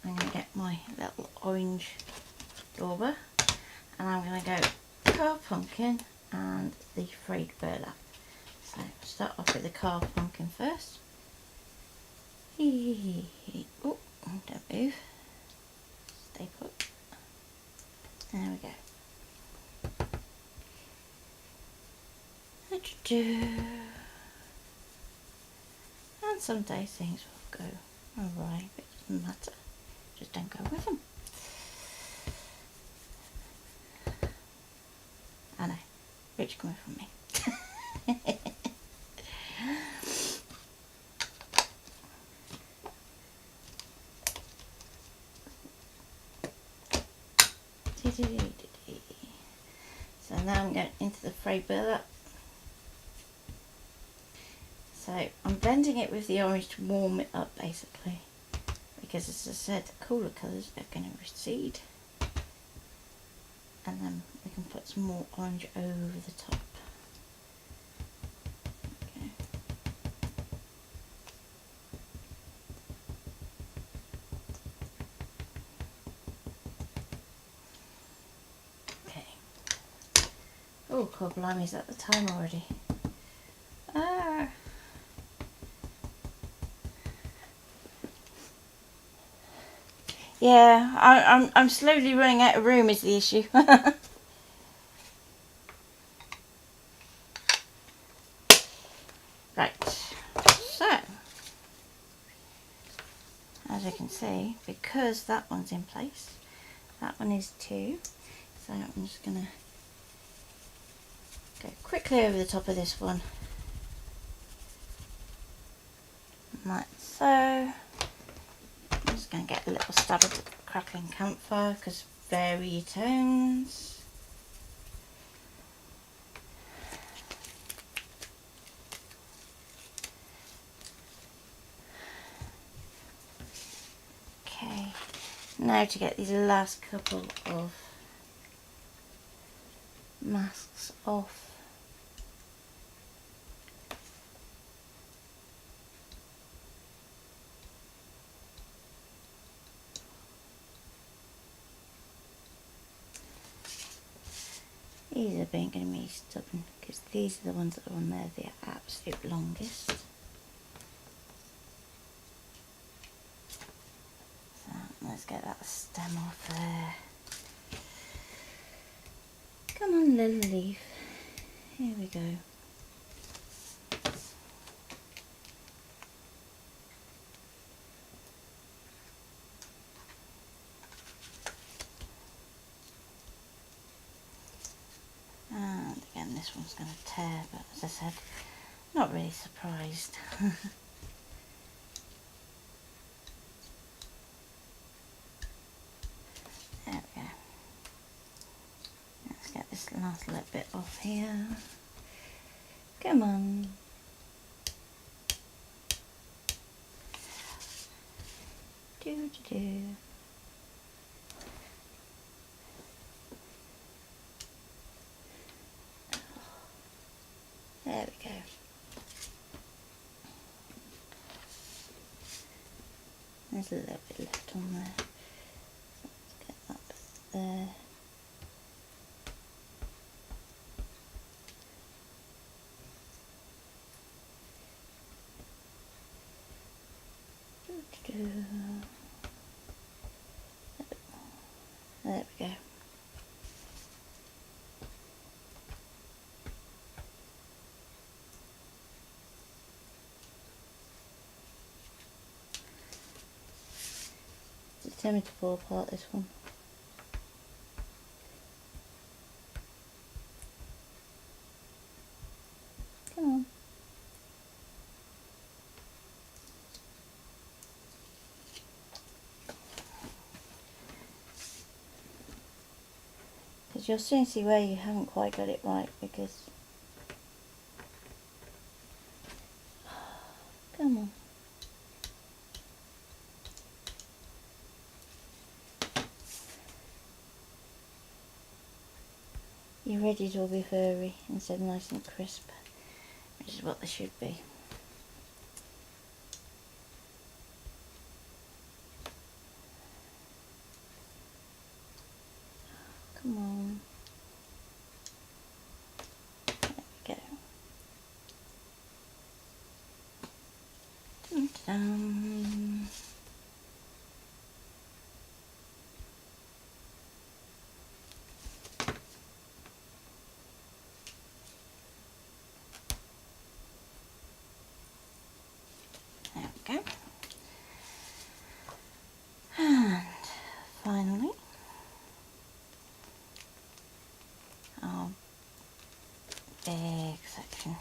Speaker 1: I'm going to get my little orange dauber and I'm going to go carved pumpkin and the frayed burlap. So start off with the carved pumpkin first. Oh, don't move. Stay put. There we go. And some days things will go alright, but it doesn't matter. Just don't go with them. I know, rich coming from me. So now I'm going into the frayed burlap. So I'm blending it with the orange to warm it up basically, because as I said, the cooler colours are going to recede, and then we can put some more orange over the top. Okay. Oh, God blimey, is that the time already? Yeah, I'm slowly running out of room is the issue. Right. as you can see, because that one's in place, that one is too. So I'm just going to go quickly over the top of this one, like so. I'm just going to get a little stab of the crackling campfire because vary your tones. Okay, now to get these last couple of masks off. These are going to be stubborn because these are the ones that are on there, the absolute longest. So let's get that stem off there. Come on, little leaf. Here we go. And again, this one's going to tear, but as I said, not really surprised. There we go. Let's get this last little bit off here. Come on. Do. There we go. There's a little bit left on there. So let's get that bit there. There we go. Determined to pull apart this one. Come on. Because you'll soon see where you haven't quite got it right, because come on. Your edges will be furry instead of nice and crisp, which is what they should be. Come on. There we go. Dun, dun. There we go. And finally, our big section.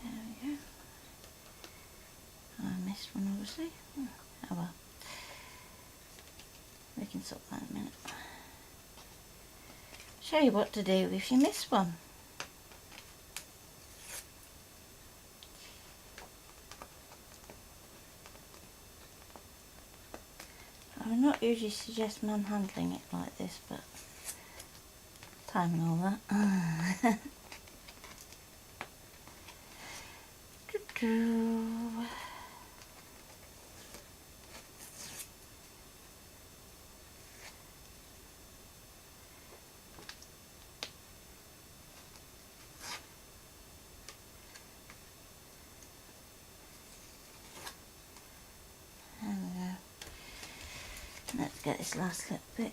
Speaker 1: There we go. I missed one, obviously. Oh well. We can sort that in a minute. Show you what to do if you miss one. I would not usually suggest manhandling it like this, but time and all that. Let's get this last little bit.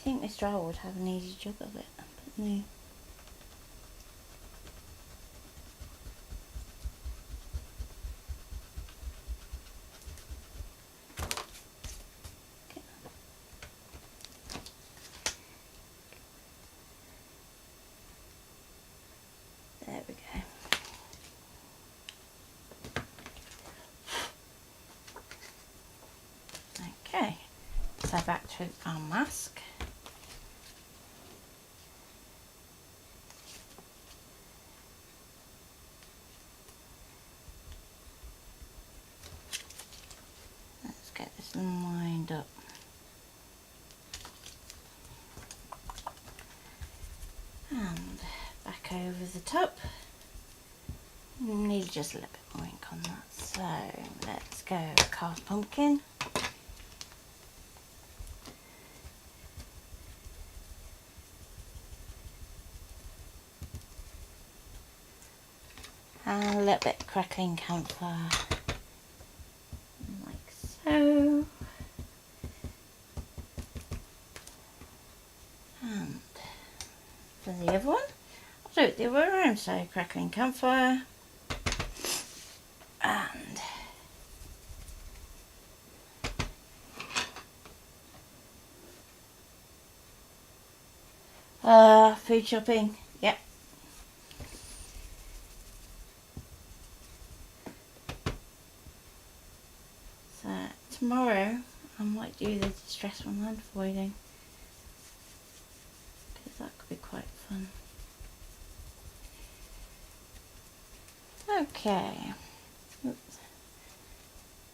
Speaker 1: think this drywall would have an easy job of it, but no. There we go. Okay, so back to our mask. Let's get this lined up. And back over the top. Need just a little bit more ink on that. So let's go cast pumpkin. And a little bit of crackling campfire, like so. And for the other one, I'll do it the other way around. So crackling campfire, and food shopping. Yep. So tomorrow I might do the distress one hand foiling, because that could be quite fun. Okay. Oops.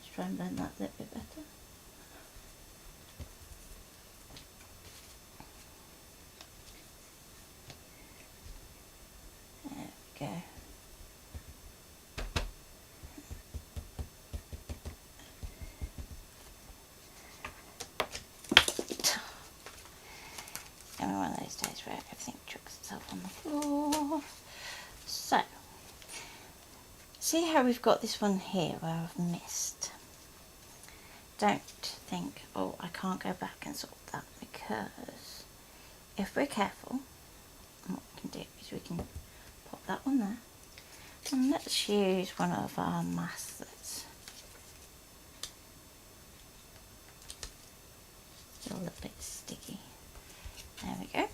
Speaker 1: Let's try and blend that a little bit better. There we go. One of those days where everything chucks itself on the floor. So, see how we've got this one here where I've missed? Don't think, oh, I can't go back and sort that, because if we're careful, what we can do is we can pop that one there, and let's use one of our masks that's still a little bit sticky. There we go.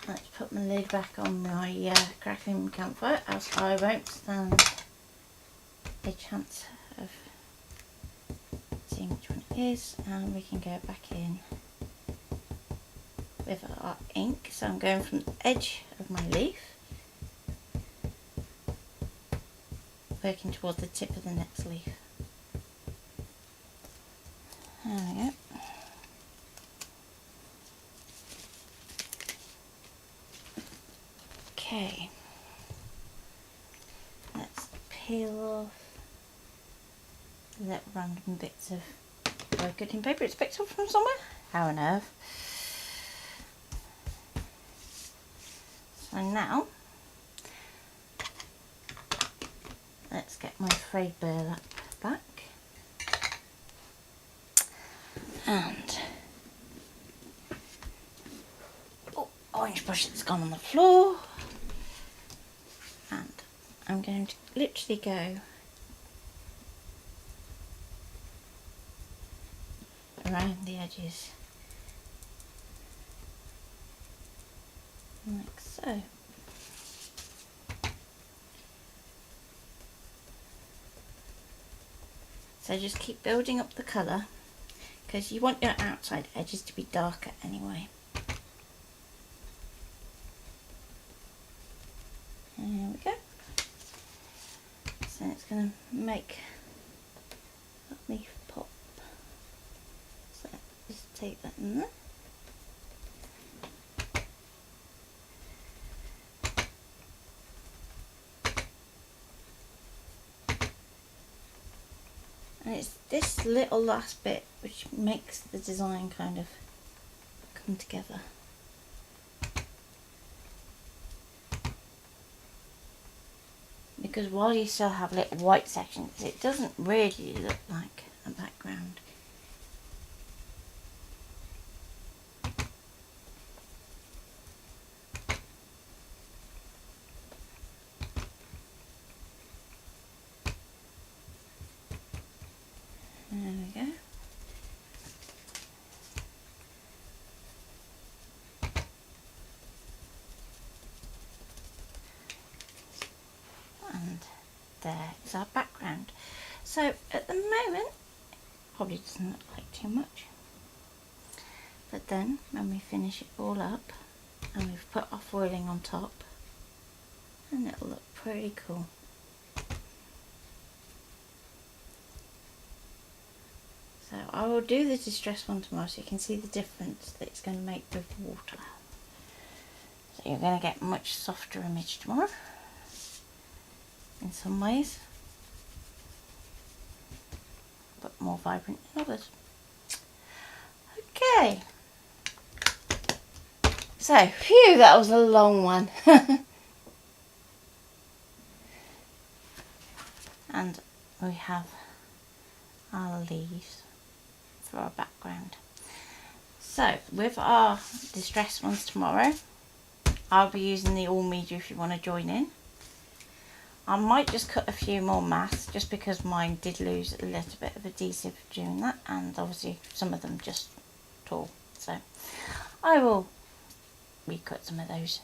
Speaker 1: Let's put my lid back on my crackling campfire, else I won't stand a chance of seeing which one it is, and we can go back in with our ink. So I'm going from the edge of my leaf, working towards the tip of the next leaf. There we go. Okay, let's peel off the random bits of cutting paper it's picked up from somewhere. How on earth? So now, let's get my frayed burlap back, and orange brush that's gone on the floor. And I'm going to literally go around the edges like so. So just keep building up the colour, because you want your outside edges to be darker anyway. There we go. So it's going to make that leaf pop. So just take that in there. And it's this little last bit which makes the design kind of come together. Because while you still have little white sections, it doesn't really look like a background. there is our background. So at the moment, probably doesn't look like too much. But then when we finish it all up and we've put our foiling on top, and it'll look pretty cool. So I will do the distress one tomorrow so you can see the difference that it's going to make with water. So you're going to get a much softer image tomorrow in some ways, but more vibrant in others. Okay. So, phew, that was a long one. And we have our leaves for our background. So, with our distress ones tomorrow, I'll be using the all media if you want to join in. I might just cut a few more masks just because mine did lose a little bit of adhesive during that, and obviously some of them just tore. So, I will recut some of those.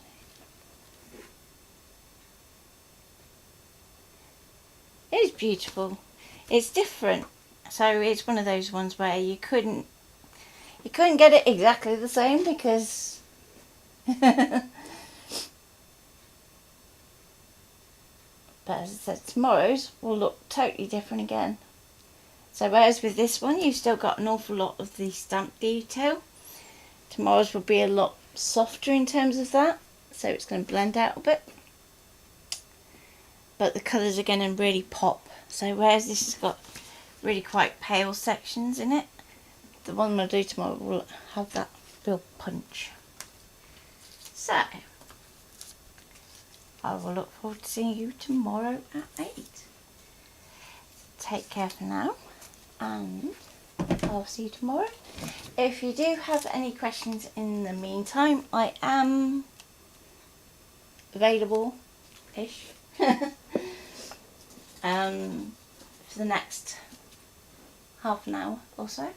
Speaker 1: It is beautiful. It's different. So it's one of those ones where you couldn't get it exactly the same because but as I said, tomorrow's will look totally different again. So whereas with this one you've still got an awful lot of the stamp detail, tomorrow's will be a lot softer in terms of that, so it's going to blend out a bit, but the colours are going to really pop. So whereas this has got really quite pale sections in it, the one I do tomorrow will have that real punch. So I will look forward to seeing you tomorrow at 8. Take care for now, and I'll see you tomorrow. If you do have any questions in the meantime, I am available-ish for the next half an hour or so.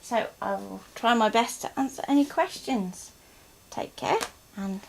Speaker 1: So I will try my best to answer any questions. Take care and